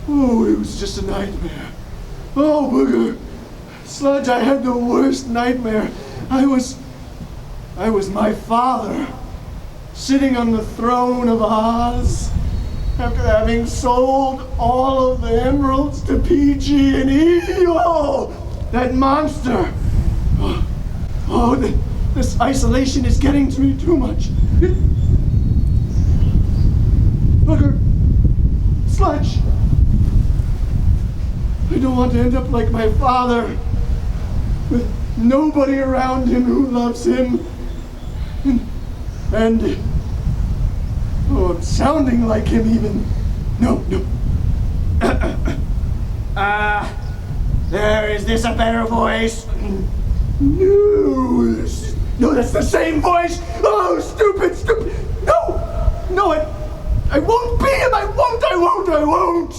Oh, it was just a nightmare. Oh, booger. Sludge, I had the worst nightmare. I was my father, sitting on the throne of Oz, after having sold all of the emeralds to PG&E. Oh, that monster. This isolation is getting to me too much. Booger, Sludge, I don't want to end up like my father, with nobody around him who loves him. And I'm sounding like him even. No. Is this a better voice? No, that's the same voice. Oh, stupid. No, I won't be him. I won't.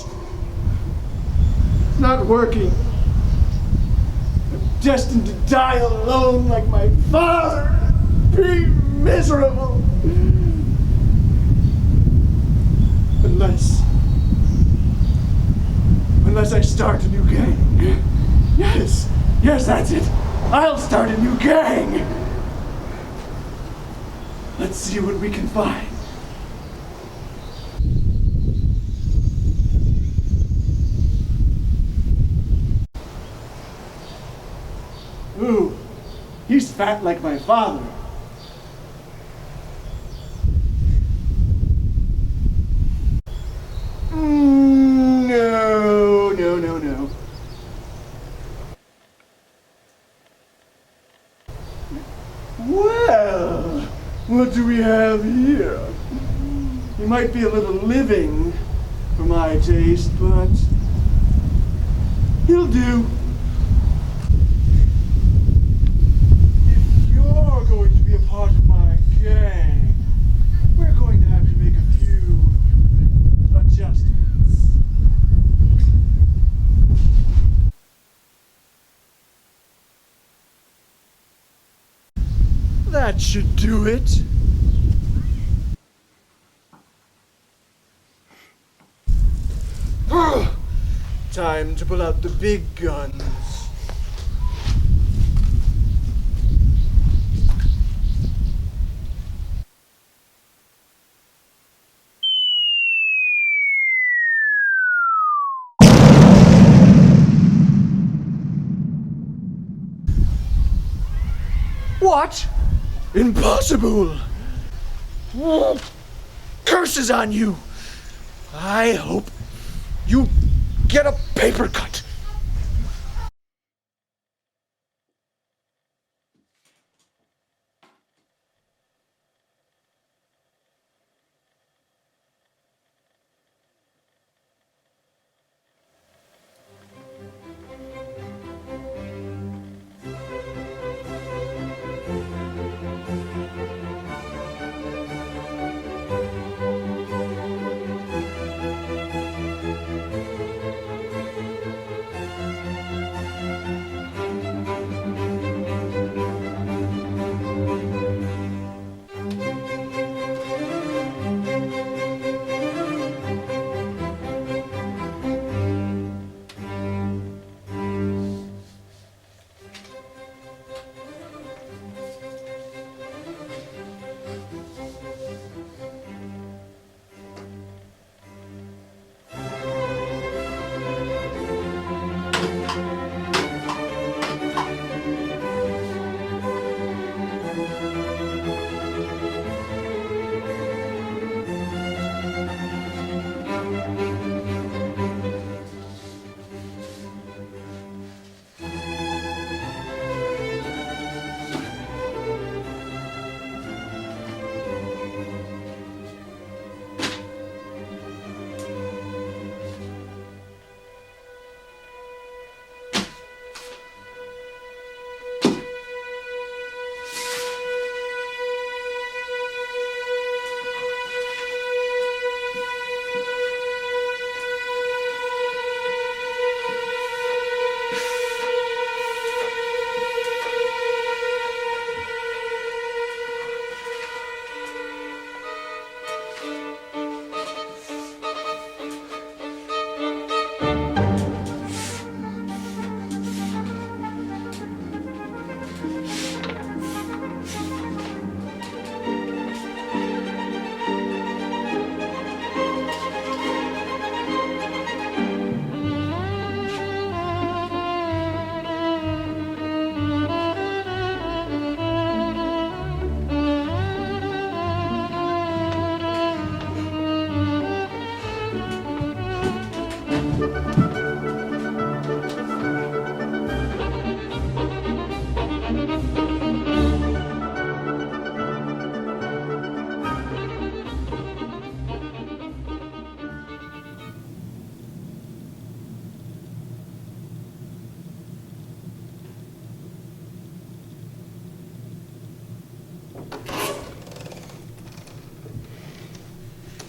It's not working. I'm destined to die alone like my father. Be miserable. Unless I start a new gang. Yes, that's it. I'll start a new gang. Let's see what we can find. Ooh, he's fat like my father. No. Well, what do we have here? He might be a little living for my taste, but he'll do. If you're going to be a part of my gang, we're going to have to make a few adjustments. That should do it. Time to pull out the big guns. What? Impossible! Curses on you! I hope you get a paper cut.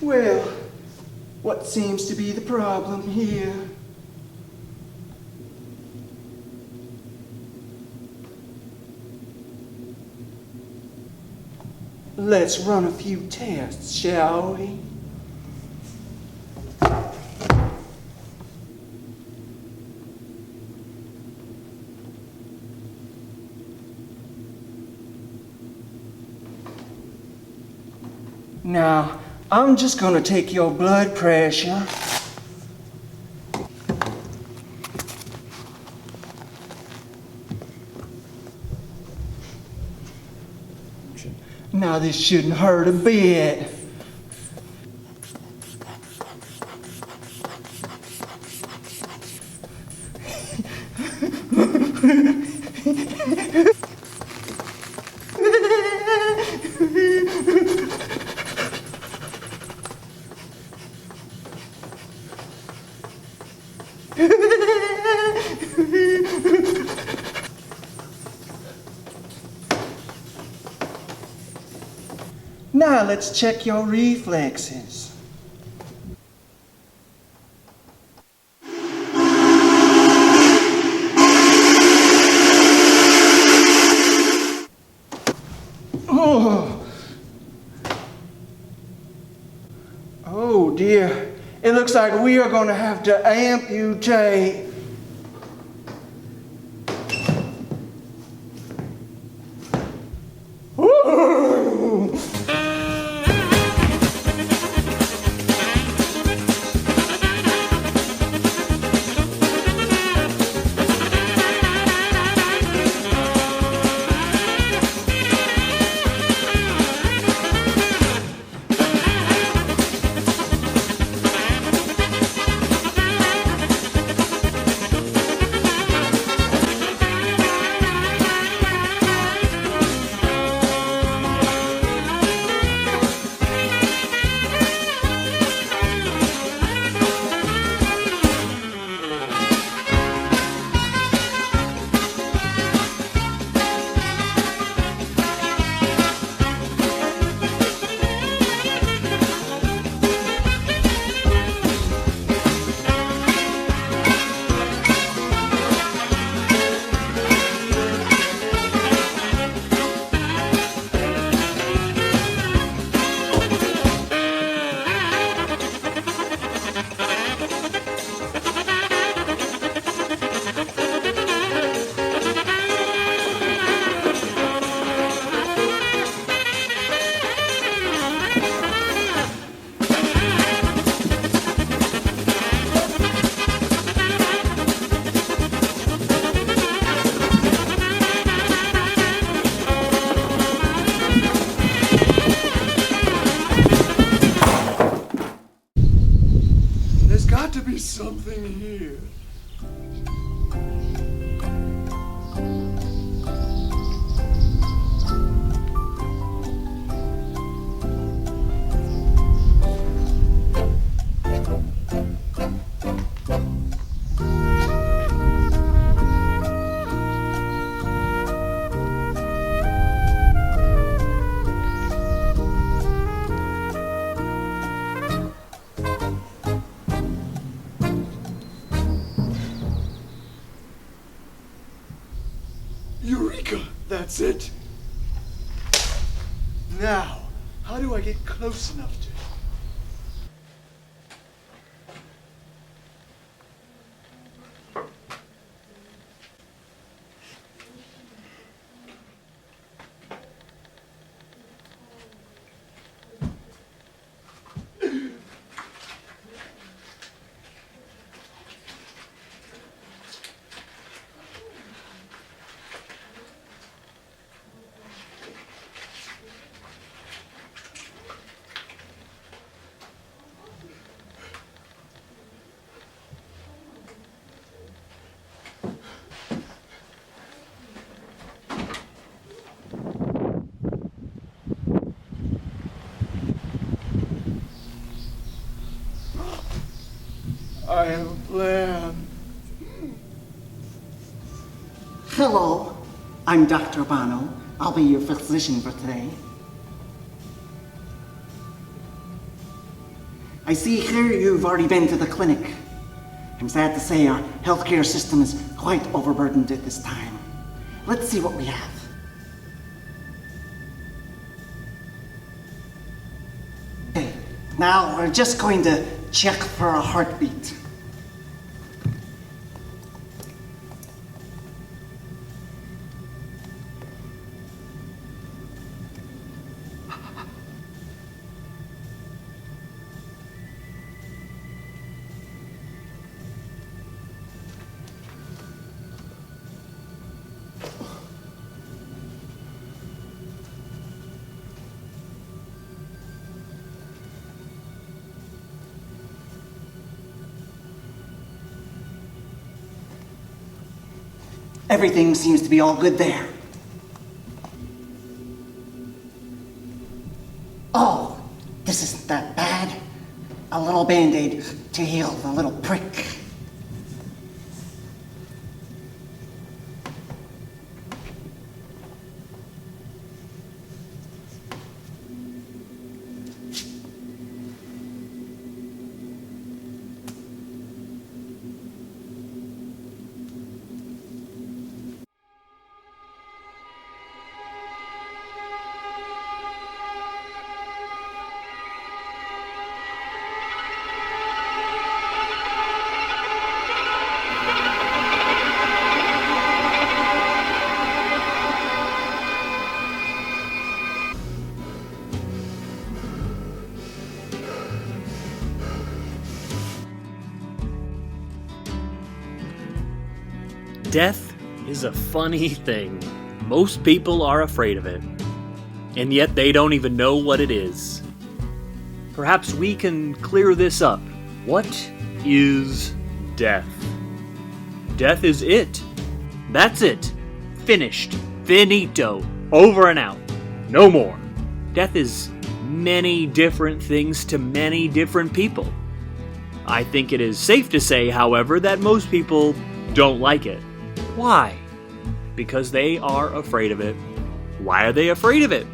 Well, what seems to be the problem here? Let's run a few tests, shall we? Now, I'm just gonna take your blood pressure. Now this shouldn't hurt a bit. Now let's check your reflexes. Oh dear, it looks like we are going to have to amputate. Something here. Eureka! That's it. Now, how do I get close enough to it? I have a plan. Hello, I'm Dr. Bono. I'll be your physician for today. I see here you've already been to the clinic. I'm sad to say our healthcare system is quite overburdened at this time. Let's see what we have. Okay, now we're just going to check for a heartbeat. Everything seems to be all good there. Oh, this isn't that bad. A little Band-Aid to heal the little prick. Death is a funny thing. Most people are afraid of it, and yet they don't even know what it is. Perhaps we can clear this up. What is death? Death is it. That's it. Finished. Finito. Over and out. No more. Death is many different things to many different people. I think it is safe to say, however, that most people don't like it. Why? Because they are afraid of it. Why are they afraid of it?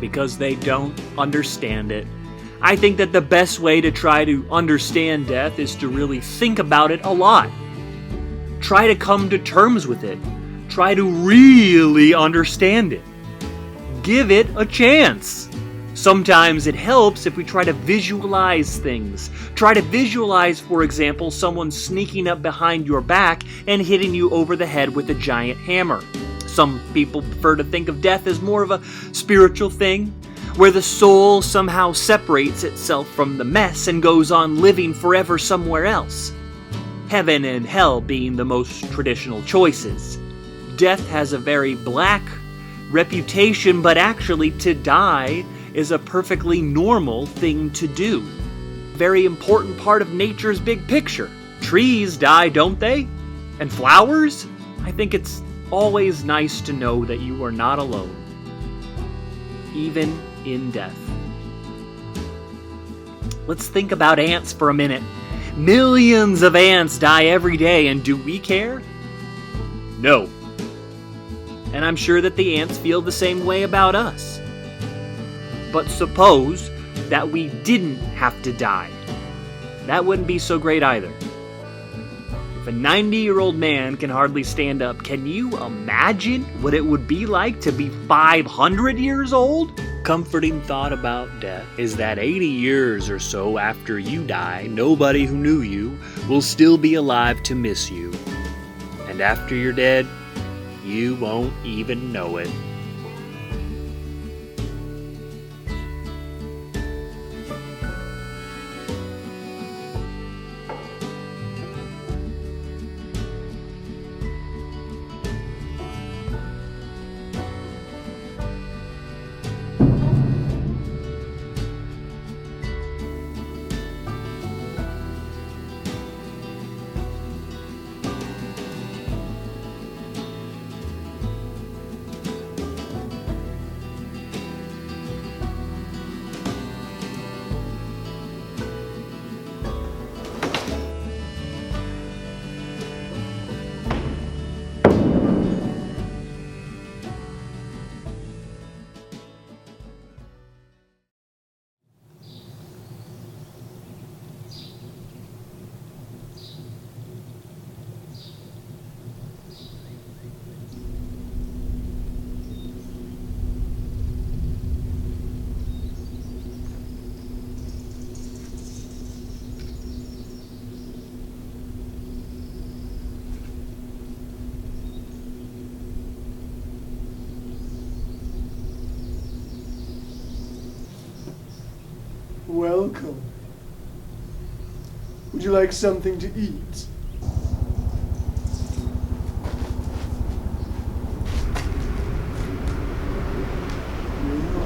Because they don't understand it. I think that the best way to try to understand death is to really think about it a lot. Try to come to terms with it. Try to really understand it. Give it a chance. Sometimes it helps if we try to visualize things. Try to visualize, for example, someone sneaking up behind your back and hitting you over the head with a giant hammer. Some people prefer to think of death as more of a spiritual thing, where the soul somehow separates itself from the mess and goes on living forever somewhere else. Heaven and hell being the most traditional choices. Death has a very black reputation, but actually to die is a perfectly normal thing to do. Very important part of nature's big picture. Trees die, don't they? And flowers? I think it's always nice to know that you are not alone, even in death. Let's think about ants for a minute. Millions of ants die every day, and do we care? No. And I'm sure that the ants feel the same way about us. But suppose that we didn't have to die. That wouldn't be so great either. If a 90-year-old man can hardly stand up, can you imagine what it would be like to be 500 years old? Comforting thought about death is that 80 years or so after you die, nobody who knew you will still be alive to miss you. And after you're dead, you won't even know it. Welcome. Would you like something to eat? Here you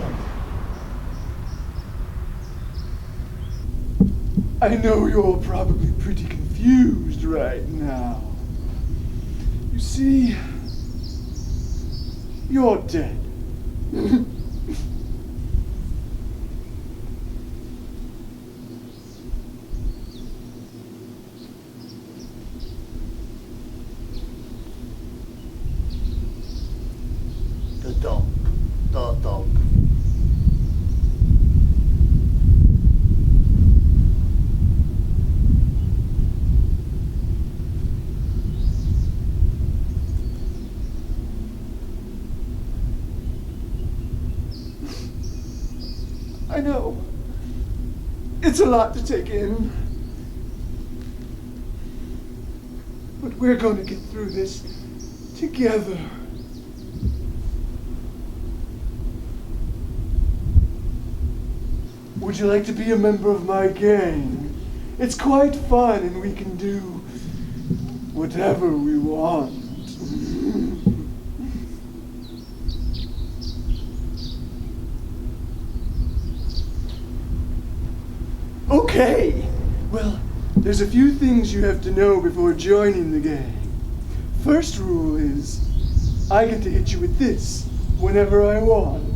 are. I know you're probably pretty confused right now. You see, you're dead. The dog. I know. It's a lot to take in. But we're going to get through this together. Would you like to be a member of my gang? It's quite fun and we can do whatever we want. Okay. Well, there's a few things you have to know before joining the gang. First rule is, I get to hit you with this whenever I want.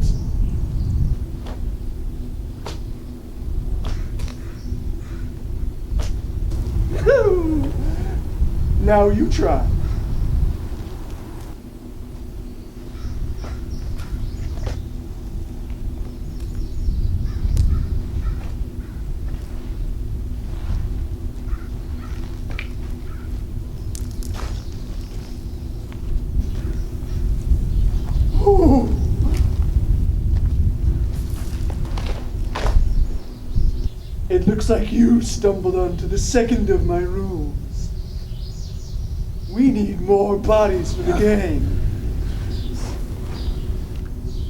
Now you try. Ooh. It looks like you stumbled onto the second of my rules. We need more bodies for the gang.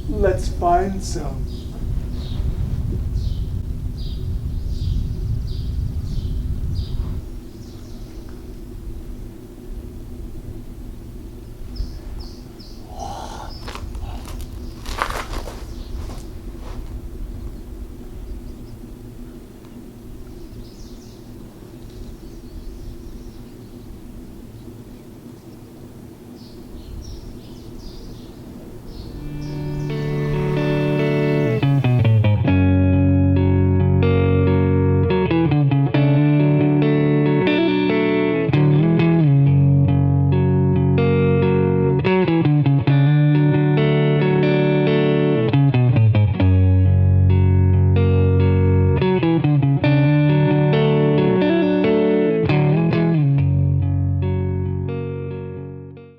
Let's find some.